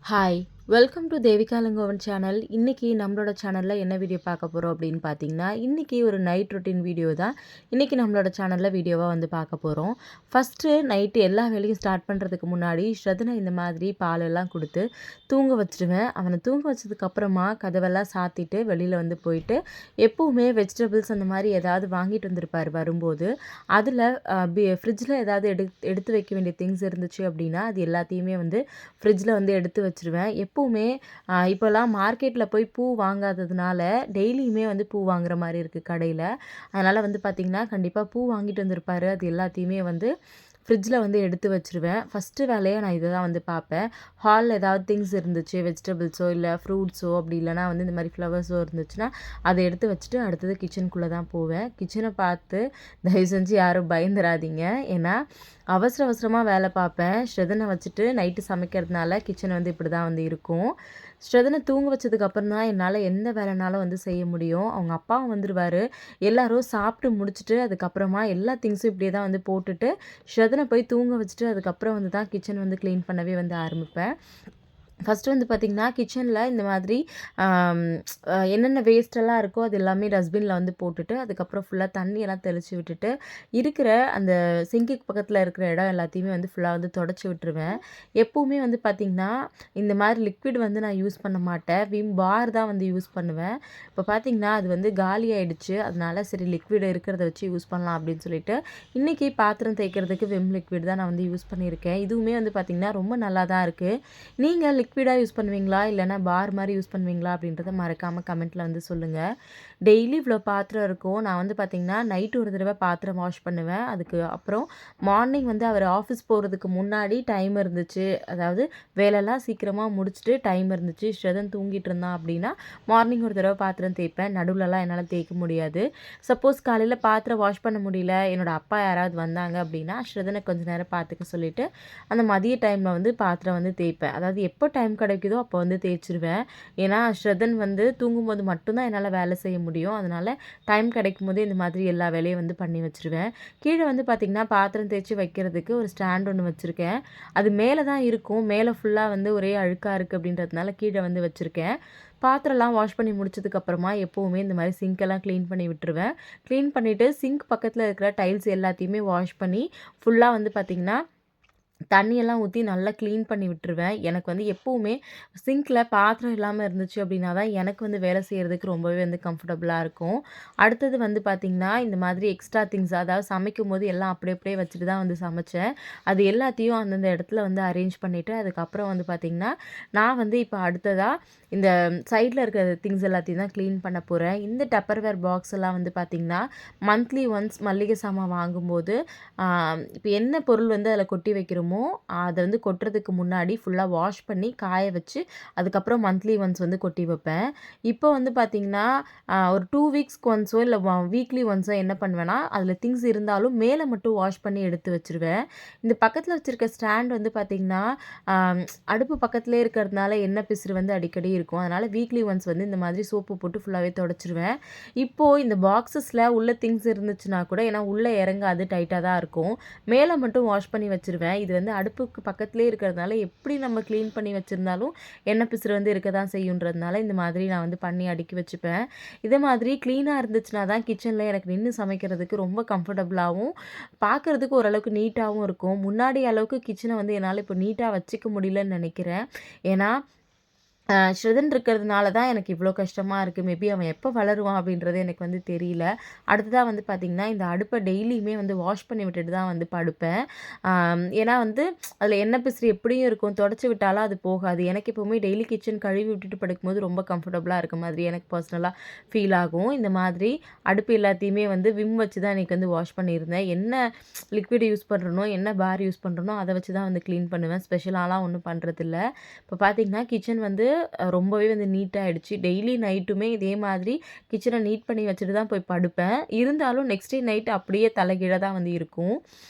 Hi! Welcome to Devika Ilangovan channel. இன்னைக்கு நம்மளோட சேனல்ல என்ன வீடியோ பார்க்க போறோம் அப்படின்னு பார்த்தீங்கன்னா, இன்னைக்கு ஒரு நைட் ரொட்டீன் வீடியோ தான். இன்னைக்கு நம்மளோட சேனல்ல வீடியோவா வந்து பார்க்க போறோம். ஃபர்ஸ்ட்டு நைட்டு எல்லா வேலையும் ஸ்டார்ட் பண்ணுறதுக்கு முன்னாடி ஸ்ரதனை இந்த மாதிரி பாலெல்லாம் குடுத்து தூங்க வச்சுருவேன். அவன தூங்க வச்சதுக்கப்புறமா கதவெல்லாம் சாத்திட்டு வெளியில வந்து போயிட்டு, எப்பவுமே வெஜிடபிள்ஸ் அந்த மாரி ஏதாவது வாங்கிட்டு வந்திருப்பாரு வரும்போது, அதில ஃப்ரிட்ஜில ஏதாவது எடுத்து வைக்க வேண்டிய திங்ஸ் இருந்துச்சு அப்படின்னா, அது எல்லாத்தையுமே வந்து ஃப்ரிட்ஜில வந்து எடுத்து வச்சுருவேன். எப்பவுமே இப்போலாம் மார்க்கெட்ல போய் பூ வாங்காததுனால, டெய்லியுமே வந்து பூ வாங்குற மாரி இருக்கு கடையில. அதனால வந்து பார்த்திங்கன்னா, கண்டிப்பா பூ வாங்கிட்டு வந்திருப்பாரு. அது எல்லாத்தையுமே வந்து ஃப்ரிட்ஜில வந்து எடுத்து வச்சுருவேன். ஃபஸ்ட்டு வேலையா நான் இத தான் வந்து பார்ப்பேன். ஹால்ல ஏதாவது திங்ஸ் இருந்துச்சு, வெஜிடபிள்ஸோ இல்ல ஃப்ரூட்ஸோ அப்படி இல்லைனா வந்து இந்த மாரி ஃப்ளவர்ஸோ இருந்துச்சுன்னா, அத எடுத்து வச்சுட்டு அடுத்தது கிச்சனுக்குள்ள தான் போவேன். கிச்சன பார்த்து தயவு செஞ்சு யாரும் பயந்துராதீங்க. ஏன்னா, அவசர அவசரமா வேலை பார்ப்பேன். ஸ்ரதன வச்சுட்டு நைட்டு சமைக்கிறதுனால கிச்சன் வந்து இப்படி தான் வந்து இருக்கும். ஸ்ரதன தூங்க வச்சதுக்கப்புறம் தான் என்னால எந்த வேலைனாலும் வந்து செய்ய முடியும். அவங்க அப்பாவும் வந்துருவாரு. எல்லாரும் சாப்பிட்டு முடிச்சுட்டு, அதுக்கப்புறமா எல்லா திங்ஸும் இப்படியே தான் வந்து போட்டுட்டு, ஸ்ரதன போய் தூங்க வச்சுட்டு, அதுக்கப்புறம் வந்து தான் கிச்சன் வந்து கிளீன் பண்ணவே வந்து ஆரம்பிப்பேன். ஃபஸ்ட்டு வந்து பார்த்திங்கன்னா, கிச்சனில் இந்த மாதிரி ஆம், என்னென்ன வேஸ்ட்டெல்லாம் இருக்கோ அது எல்லாமே டஸ்ட்பினில் வந்து போட்டுட்டு, அதுக்கப்புறம் ஃபுல்லாக தண்ணியெல்லாம் தெளித்து விட்டுட்டு, இருக்கிற அந்த சிங்க்குக்கு பக்கத்தில் இருக்கிற இடம் எல்லாத்தையுமே வந்து ஃபுல்லாக வந்து தொடச்சி விட்டுருவேன். எப்போவுமே வந்து பார்த்திங்கன்னா, இந்த மாதிரி லிக்விட் வந்து நான் யூஸ் பண்ண மாட்டேன். விம் பார் தான் வந்து யூஸ் பண்ணுவேன். இப்போ பார்த்திங்கன்னா, அது வந்து காலி ஆயிடுச்சு. அதனால சரி லிக்விட் இருக்கிறத வச்சு யூஸ் பண்ணலாம் அப்படின்னு சொல்லிட்டு, இன்றைக்கி பாத்திரம் தேய்க்கிறதுக்கு விம் லிக்விட் தான் நான் வந்து யூஸ் பண்ணியிருக்கேன். இதுவுமே வந்து பார்த்திங்கன்னா, ரொம்ப நல்லா தான் இருக்குது. நீங்கள் லிக்விடா யூஸ் பண்ணுவீங்களா? இல்லைனா பார் மாரி யூஸ் பண்ணுவீங்களா? அப்படின்றத மறக்காம கமெண்ட்ல வந்து சொல்லுங்க. டெய்லி இவ்வளோ பாத்திரம் இருக்கும். நான் வந்து பார்த்தீங்கன்னா, நைட் ஒரு தடவ பாத்திரம் வாஷ் பண்ணுவேன். அதுக்கு அப்புறம் மார்னிங் வந்து அவர் ஆஃபீஸ் போறதுக்கு முன்னாடி டைம் இருந்துச்சு. அதாவது வேலைலாம் சீக்கிரமா முடிச்சுட்டு டைம் இருந்துச்சு. ஸ்ரதன் தூங்கிட்டு இருந்தான் அப்படின்னா, மார்னிங் ஒரு தடவ பாத்திரம் தேய்ப்பேன். நடுவுலலாம் என்னால தேய்க்க முடியாது. சப்போஸ் காலையில பாத்திரம் வாஷ் பண்ண முடியல, என்னோட அப்பா யாராவது வந்தாங்க அப்படின்னா, ஸ்ரதன கொஞ்ச நேரம் பார்த்துக்க சொல்லிட்டு, அந்த மதிய டைம்ல வந்து பாத்திரம் வந்து தேய்ப்பேன். அதாவது எப்போ டைம் கிடைக்குதோ அப்போ வந்து தேய்ச்சிருவேன். ஏன்னா, ஸ்ரதன் வந்து தூங்கும்போது மட்டும் தான் என்னால வேலை செய்ய முடியும். அதனால டைம் கிடைக்கும்போதே இந்த மாதிரி எல்லா வேலையும் வந்து பண்ணி வச்சுருவேன். கீழ வந்து பார்த்திங்கன்னா, பாத்திரம் தேய்ச்சு வைக்கிறதுக்கு ஒரு ஸ்டாண்ட் ஒண்ணு வச்சிருக்கேன். அது மேல தான் இருக்கும். மேல ஃபுல்லா வந்து ஒரே அழுக்கா இருக்கு அப்படின்றதுனால கீழ வந்து வச்சிருக்கேன். பாத்திரம்லாம் வாஷ் பண்ணி முடிச்சதுக்கப்புறமா எப்பவுமே இந்த மாதிரி சிங்க்கெல்லாம் க்ளீன் பண்ணி விட்டுருவேன். க்ளீன் பண்ணிவிட்டு சிங்க் பக்கத்தில இருக்கிற டைல்ஸ் எல்லாத்தையுமே வாஷ் பண்ணி ஃபுல்லா வந்து பார்த்திங்கன்னா தண்ணியெல்லாம் ஊத்தி நல்லா க்ளீன் பண்ணி விட்டுருவேன். எனக்கு வந்து எப்பவுமே சிங்க்ல பாத்திரம் இல்லாம இருந்துச்சு அப்படின்னா தான் எனக்கு வந்து வேலை செய்றதுக்கு ரொம்பவே வந்து கம்ஃபர்டபுளா இருக்கும். அடுத்தது வந்து பார்த்திங்கன்னா, இந்த மாதிரி எக்ஸ்ட்ரா திங்ஸ் அதாவது சமைக்கும்போது எல்லாம் அப்படி அப்படியே வச்சுட்டு தான் வந்து சமைச்சேன். அது எல்லாத்தையும் அந்தந்த இடத்துல வந்து அரேஞ்ச் பண்ணிவிட்டு, அதுக்கப்புறம் வந்து பார்த்திங்கன்னா, நான் வந்து இப்போ அடுத்ததா இந்த சைட்ல இருக்கிற திங்ஸ் எல்லாத்தையும் தான் க்ளீன் பண்ண போறேன். இந்த டப்பர்வேர் பாக்ஸ் எல்லாம் வந்து பார்த்திங்கன்னா, மந்த்லி ஒன்ஸ் மளிகை சாமான் வாங்கும்போது, இப்போ என்ன பொருள் வந்து அதில கொட்டி வைக்கிறோமோ, அத வந்து கொட்டுறதுக்கு முன்னாடி ஃபுல்லா வாஷ் பண்ணி காய வச்சு, அதுக்கப்புறம் மந்த்லி ஒன்ஸ் வந்து கொட்டி வைப்பேன். இப்போ வந்து பார்த்தீங்கன்னா, ஒரு 2 வீக்ஸ்க்கு ஒன்ஸோ இல்ல வீக்லி ஒன்ஸோ என்ன பண்ணுவேன்னா, அதில திங்ஸ் இருந்தாலும் மேல மட்டும் வாஷ் பண்ணி எடுத்து வச்சுருவேன். இந்த பக்கத்தில வச்சிருக்க ஸ்டாண்ட் வந்து பார்த்தீங்கன்னா, அ அடுப்பு பக்கத்திலேயே இருக்கிறதுனால எண்ணெய் பிசுறு வந்து அடிக்கடி இருக்கும். அதனால வீக்லி ஒன்ஸ் வந்து இந்த மாதிரி சோப்பு போட்டு ஃபுல்லாவே தொடச்சிருவேன். இப்போ இந்த பாக்ஸஸ்ல உள்ள திங்ஸ் இருந்துச்சுன்னா கூட ஏன்னா உள்ள இறங்காது டைட்டா தான் இருக்கும். மேல மட்டும் வாஷ் பண்ணி வச்சுருவேன். இது வந்து அடுப்புக்கு பக்கத்திலேயே இருக்கிறதுனால எப்படி நம்ம க்ளீன் பண்ணி வச்சிருந்தாலும் எண்ணெய் பிசுறு வந்து இருக்க தான் செய்யுன்றதுனால இந்த மாதிரி நான் வந்து பண்ணி அடுக்கி வச்சுப்பேன். இதே மாதிரி க்ளீனா இருந்துச்சுனா தான் கிச்சன்ல எனக்கு நின்னு சமைக்கிறதுக்கு ரொம்ப கம்ஃபர்டபுளாவும், பார்க்கறதுக்கு ஓரளவுக்கு நீட்டாவும் இருக்கும். முன்னாடி அளவுக்கு கிச்சன வந்து என்னால இப்போ நீட்டா வச்சுக்க முடியலன்னு நெனைக்கிறேன். ஏன்னா ஸ்ருதன் இருக்கிறதுனால தான் எனக்கு இவ்வளோ கஷ்டமா இருக்கு. மேபி அவன் எப்போ வளருவான் அப்படின்றது எனக்கு வந்து தெரியல. அடுத்ததா வந்து பார்த்திங்கன்னா, இந்த அடுப்ப டெய்லியுமே வந்து வாஷ் பண்ணி விட்டுட்டு தான் வந்து படுப்பேன். ஏன்னா வந்து அதில எண்ணெய் பிசிறு எப்படியும் இருக்கும். தொடச்சு விட்டாலும் அது போகாது. எனக்கு எப்பவுமே டெய்லி கிச்சன் கழுவி விட்டுட்டு படுக்கும்போது ரொம்ப கம்ஃபர்டபுளா இருக்க மாதிரி எனக்கு பர்சனலா ஃபீல் ஆகும். இந்த மாதிரி அடுப்பு எல்லாத்தையுமே வந்து விம் வச்சு தான் இன்னைக்கு வந்து வாஷ் பண்ணியிருந்தேன். என்ன லிக்விட் யூஸ் பண்ணுறனோ, என்ன பார் யூஸ் பண்ணுறனோ அத வச்சு தான் வந்து கிளீன் பண்ணுவேன். ஸ்பெஷலாலாம் ஒண்ணும் பண்றதில்ல. இப்போ பார்த்திங்கன்னா, கிச்சன் வந்து ரொம்பவே வந்து நீட்டாயிடுச்சு. டெய்லி நைட்டுமே இதே மாதிரி கிச்சன நீட் பண்ணி வச்சுட்டு தான் போய் படுப்பேன். இருந்தாலும் நெக்ஸ்ட் டே நைட் அப்படியே தலைகீழா தான் வந்து இருக்கும்.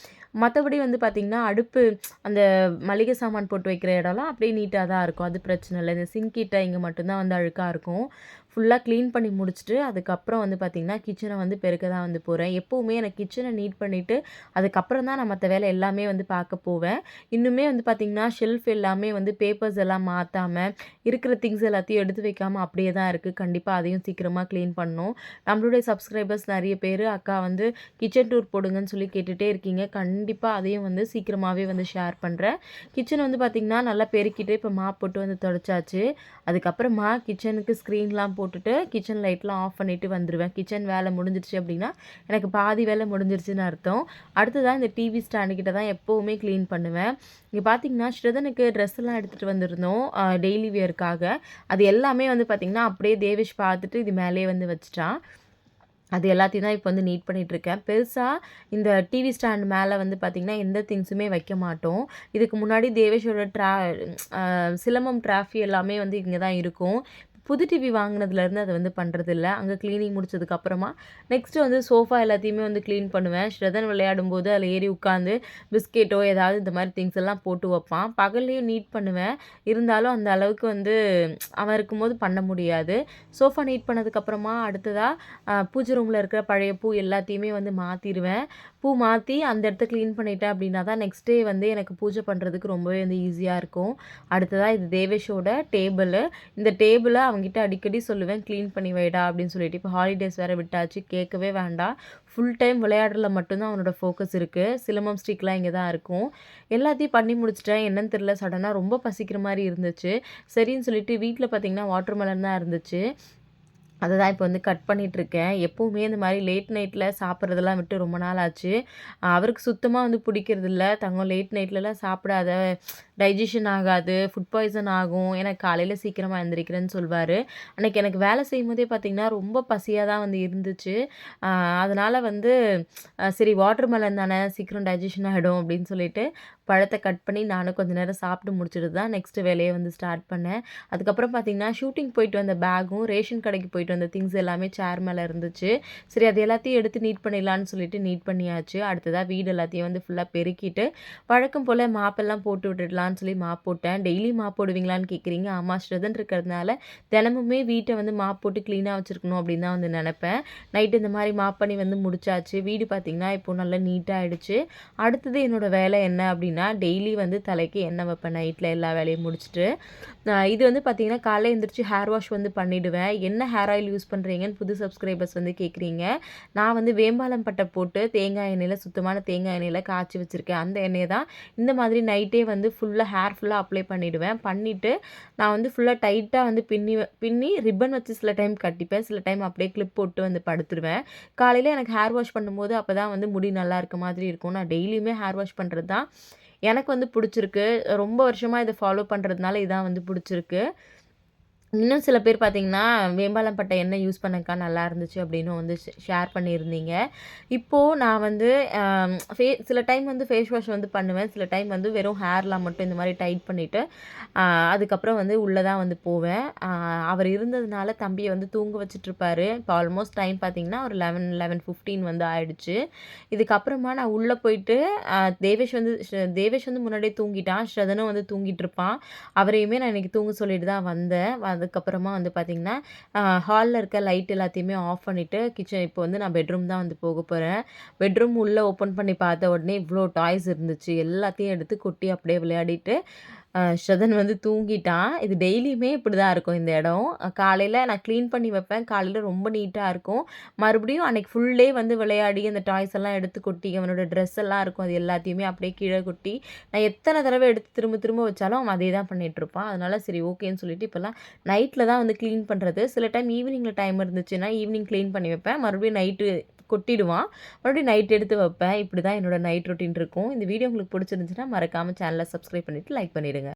மத்தபடி வந்து பார்த்திங்கன்னா, அடுப்பு அந்த மளிகை சாமான் போட்டு வைக்கிற இடம்லாம் அப்படியே நீட்டா தான் இருக்கும். அது பிரச்சனை இல்ல. இந்த சிங்க் கிட்ட இங்க மட்டும் தான் வந்து அழுக்கா இருக்கும். ஃபுல்லாக க்ளீன் பண்ணி முடிச்சுட்டு அதுக்கப்புறம் வந்து பார்த்திங்கன்னா கிச்சனை வந்து பெருக்க தான் வந்து போகிறேன். எப்போவுமே எனக்கு கிச்சனை நீட் பண்ணிவிட்டு அதுக்கப்புறம் தான் நான் மற்ற வேலை எல்லாமே வந்து பார்க்க போவேன். இன்னுமே வந்து பார்த்திங்கன்னா ஷெல்ஃப் எல்லாமே வந்து பேப்பர்ஸ் எல்லாம் மாற்றாமல் இருக்கிற திங்ஸ் எல்லாத்தையும் எடுத்து வைக்காமல் அப்படியே தான் இருக்குது. கண்டிப்பாக அதையும் சீக்கிரமாக க்ளீன் பண்ணணும். நம்மளுடைய சப்ஸ்கிரைபர்ஸ் நிறைய பேர் அக்கா வந்து கிச்சன் டூர் போடுங்கன்னு சொல்லி கேட்டுகிட்டே இருக்கீங்க. கண்டிப்பாக அதையும் வந்து சீக்கிரமாகவே வந்து ஷேர் பண்ணுறேன். கிச்சன் வந்து பார்த்திங்கன்னா நல்லா பெருக்கிட்டு இப்போ மாப் போட்டு வந்து தொடச்சாச்சு. அதுக்கப்புறமா கிச்சனுக்கு ஸ்க்ரீன்லாம் போட்டுட்டு கிச்சன் லைட்லாம் ஆஃப் பண்ணிவிட்டு வந்துடுவேன். கிச்சன் வேலை முடிஞ்சிருச்சு அப்படின்னா எனக்கு பாதி வேலை முடிஞ்சிருச்சுன்னு அர்த்தம். அடுத்ததான் இந்த டிவி ஸ்டாண்டு கிட்ட தான் எப்போவுமே க்ளீன் பண்ணுவேன். இங்கே பார்த்தீங்கன்னா ஸ்ரீதனுக்கு ட்ரெஸ்ஸெல்லாம் எடுத்துகிட்டு வந்திருந்தோம் டெய்லி வியருக்காக. அது எல்லாமே வந்து பார்த்திங்கன்னா அப்படியே தேவேஷ் பார்த்துட்டு இது மேலேயே வந்து வச்சுட்டான். அது எல்லாத்தையும் தான் இப்போ வந்து நீட் பண்ணிகிட்ருக்கேன். பெருசாக இந்த டிவி ஸ்டாண்ட் மேலே வந்து பார்த்திங்கன்னா எந்த திங்ஸுமே வைக்க மாட்டோம். இதுக்கு முன்னாடி தேவேஷோட சிலம்பம் ட்ராஃபி எல்லாமே வந்து இங்கே தான் இருக்கும். புது டிவி வாங்கினதுலேருந்து அதை வந்து பண்ணுறதில்ல. அங்கே க்ளீனிங் முடிச்சதுக்கப்புறமா நெக்ஸ்ட்டு வந்து சோஃபா எல்லாத்தையுமே வந்து க்ளீன் பண்ணுவேன். ஸ்ரதன் விளையாடும்போது அதில் ஏறி உட்காந்து பிஸ்கெட்டோ ஏதாவது இந்த மாதிரி திங்ஸ் எல்லாம் போட்டு வைப்பான். பகல்லையும் நீட் பண்ணுவேன். இருந்தாலும் அந்த அளவுக்கு வந்து அவன் இருக்கும்போது பண்ண முடியாது. சோஃபா நீட் பண்ணதுக்கப்புறமா அடுத்ததாக பூஜை ரூமில் இருக்கிற பழைய பூ எல்லாத்தையுமே வந்து மாற்றிடுவேன். பூ மாற்றி அந்த இடத்த க்ளீன் பண்ணிட்டேன் அப்படின்னா தான் நெக்ஸ்ட் டே வந்து எனக்கு பூஜை பண்ணுறதுக்கு ரொம்பவே வந்து ஈஸியாக இருக்கும். அடுத்ததாக இது தேவேஷோட டேபிளு. இந்த டேபிளை அவங்ககிட்ட அடிக்கடி சொல்லுவேன் க்ளீன் பண்ணி வைடா அப்படின்னு சொல்லிட்டு. இப்போ ஹாலிடேஸ் வேறு விட்டாச்சு, கேட்கவே வேண்டாம். ஃபுல் டைம் விளையாடுறதுல மட்டும்தான் அவனோட ஃபோக்கஸ் இருக்குது. சிலம்பம் ஸ்டிக்லாம் இங்கே தான் இருக்கும். எல்லாத்தையும் பண்ணி முடிச்சிட்டேன். என்னன்னு தெரியல, சடனாக ரொம்ப பசிக்கிற மாதிரி இருந்துச்சு. சரின்னு சொல்லிட்டு வீட்டில் பார்த்திங்கன்னா வாட்டர்மெலன் தான் இருந்துச்சு. அதை தான் இப்போ வந்து கட் பண்ணிகிட்ருக்கேன். எப்போவுமே இந்த மாதிரி லேட் நைட்டில் சாப்பிட்றதெல்லாம் விட்டு ரொம்ப நாள் ஆச்சு. அவருக்கு சுத்தமாக வந்து பிடிக்கிறதில்ல. தங்கம் லேட் நைட்லலாம் சாப்பிடாத, டைஜஷன் ஆகாது, ஃபுட் பாய்சன் ஆகும், ஏன்னா காலையில் சீக்கிரமாக எழுந்திரிக்கிறேன்னு சொல்வார். அன்றைக்கி எனக்கு வேலை செய்யும்போதே பார்த்திங்கன்னா ரொம்ப பசியாக தான் வந்து இருந்துச்சு. அதனால் வந்து சரி வாட்டர்மெலன் தானே சீக்கிரம் டைஜஷன் ஆகிடும் அப்படின்னு சொல்லிட்டு பழத்தை கட் பண்ணி நானும் கொஞ்சம் நேரம் சாப்பிட்டு முடிச்சுட்டு தான் நெக்ஸ்ட்டு வேலையை வந்து ஸ்டார்ட் பண்ணேன். அதுக்கப்புறம் பார்த்திங்கன்னா ஷூட்டிங் போயிட்டு வந்த பேக்கும் ரேஷன் கடைக்கு போயிட்டு வந்த திங்ஸ் எல்லாமே சேர் மேலே இருந்துச்சு. சரி அது எல்லாத்தையும் எடுத்து நீட் பண்ணிடலான்னு சொல்லிட்டு நீட் பண்ணியாச்சு. அடுத்ததாக வீடு எல்லாத்தையும் வந்து ஃபுல்லாக பெருக்கிட்டு வழக்கம் போல் மாப்பெல்லாம் போட்டு விட்டுடலான்னு சொல்லி மாப் போட்டேன். டெய்லி மாப் போடுவீங்களான்னு கேட்குறீங்க. ஆமாம், ஸ்ரதன் இருக்கிறதுனால தினமுமே வீட்டை வந்து மாப் போட்டு க்ளீனாக வச்சுருக்கணும் அப்படின்னு தான் வந்து நினப்பேன். நைட்டு இந்த மாதிரி மாப் பண்ணி வந்து முடிச்சாச்சு. வீடு பார்த்திங்கன்னா இப்போ நல்லா நீட்டாக ஆகிடுச்சு. அடுத்தது என்னோடய வேலை என்ன அப்படின்னா டெய்லி வந்து தலைக்கு எண்ணெய் வைப்பேன் நைட்டில் எல்லா வேலையும் முடிச்சுட்டு. இது வந்து பார்த்திங்கன்னா காலையில் எழுந்திரிச்சு ஹேர் வாஷ் வந்து பண்ணிவிடுவேன். என்ன ஹேர் ஆயில் யூஸ் பண்ணுறீங்கன்னு புது சப்ஸ்கிரைபர்ஸ் வந்து கேட்குறீங்க. நான் வந்து வேம்பாலம் பட்டை போட்டு தேங்காய் எண்ணெயில் சுத்தமான தேங்காய் எண்ணெயில் காய்ச்சி வச்சுருக்கேன். அந்த எண்ணெயை தான் இந்த மாதிரி நைட்டே வந்து ஹேர் ஃபுல்லாக அப்ளை பண்ணிவிடுவேன். பண்ணிவிட்டு நான் வந்து ஃபுல்லாக டைட்டாக வந்து பின்னி ரிப்பன் வச்சு சில டைம் கட்டிப்பேன், சில டைம் அப்படியே கிளிப் போட்டு வந்து படுத்துருவேன். காலையில் எனக்கு ஹேர் வாஷ் பண்ணும்போது அப்போ தான் வந்து முடி நல்லா இருக்க மாதிரி இருக்கும். நான் டெய்லியுமே ஹேர் வாஷ் பண்ணுறது தான் எனக்கு வந்து பிடிச்சிருக்கு. ரொம்ப வருஷமாக இதை ஃபாலோ பண்ணுறதுனால இதான் வந்து பிடிச்சிருக்கு. இன்னும் சில பேர் பார்த்தீங்கன்னா, வேம்பாலம் பட்டை எண்ணெய் யூஸ் பண்ணக்கா நல்லா இருந்துச்சு அப்படின்னு வந்து ஷேர் பண்ணியிருந்தீங்க. இப்போது நான் வந்து சில டைம் வந்து ஃபேஸ் வாஷ் வந்து பண்ணுவேன். சில டைம் வந்து வெறும் ஹேர்லாம் மட்டும் இந்த மாதிரி டைட் பண்ணிவிட்டு அதுக்கப்புறம் வந்து உள்ளே தான் வந்து போவேன். அவர் இருந்ததுனால தம்பியை வந்து தூங்க வச்சுட்ருப்பாரு. இப்போ ஆல்மோஸ்ட் டைம் பார்த்தீங்கன்னா ஒரு 11:15 வந்து ஆயிடுச்சு. இதுக்கப்புறமா நான் உள்ளே போயிட்டு தேவேஷ் வந்து முன்னாடியே தூங்கிட்டான். ஸ்ரதனும் வந்து தூங்கிட்டு இருப்பான். அவரையுமே நான் இன்றைக்கி தூங்க சொல்லிட்டு தான் வந்தேன். அதுக்கப்புறமா வந்து பார்த்திங்கன்னா ஹாலில் இருக்க லைட் எல்லாத்தையுமே ஆஃப் பண்ணிவிட்டு கிச்சன் இப்போ வந்து நான் பெட்ரூம் தான் வந்து போக போகிறேன். பெட்ரூம் உள்ளே ஓப்பன் பண்ணி பார்த்த உடனே இவ்வளோ டாய்ஸ் இருந்துச்சு. எல்லாத்தையும் எடுத்து கொட்டி அப்படியே விளையாடிட்டு ஸ்ரதன் வந்து தூங்கிட்டான். இது டெய்லியுமே இப்படி தான் இருக்கும் இந்த இடம். காலையில் நான் க்ளீன் பண்ணி வைப்பேன். காலையில் ரொம்ப நீட்டாக இருக்கும். மறுபடியும் அன்றைக்கி ஃபுல் டே வந்து விளையாடி அந்த டாய்ஸ் எல்லாம் எடுத்து கொட்டி அவனோட ட்ரெஸ் எல்லாம் இருக்கும், அது எல்லாத்தையுமே அப்படியே கீழே கொட்டி நான் எத்தனை தடவை எடுத்து திரும்ப திரும்ப வச்சாலும் அவன் அதே தான் பண்ணிகிட்ருப்பான். அதனால் சரி ஓகேன்னு சொல்லிட்டு இப்போல்லாம் நைட்டில் தான் வந்து க்ளீன் பண்ணுறது. சில டைம் ஈவினிங்கில் டைம் இருந்துச்சுன்னா ஈவினிங் க்ளீன் பண்ணி வைப்பேன். மறுபடியும் நைட்டு கொட்டிடுவான். மறுபடியும் நைட் எடுத்து வைப்பேன். இப்படி தான் என்னோடய நைட் ரொட்டீன் இருக்கும். இந்த வீடியோ உங்களுக்கு பிடிச்சிருந்துச்சுன்னா மறக்காமல் சேனலை சப்ஸ்கிரைப் பண்ணிவிட்டு லைக் பண்ணிவிடுங்க.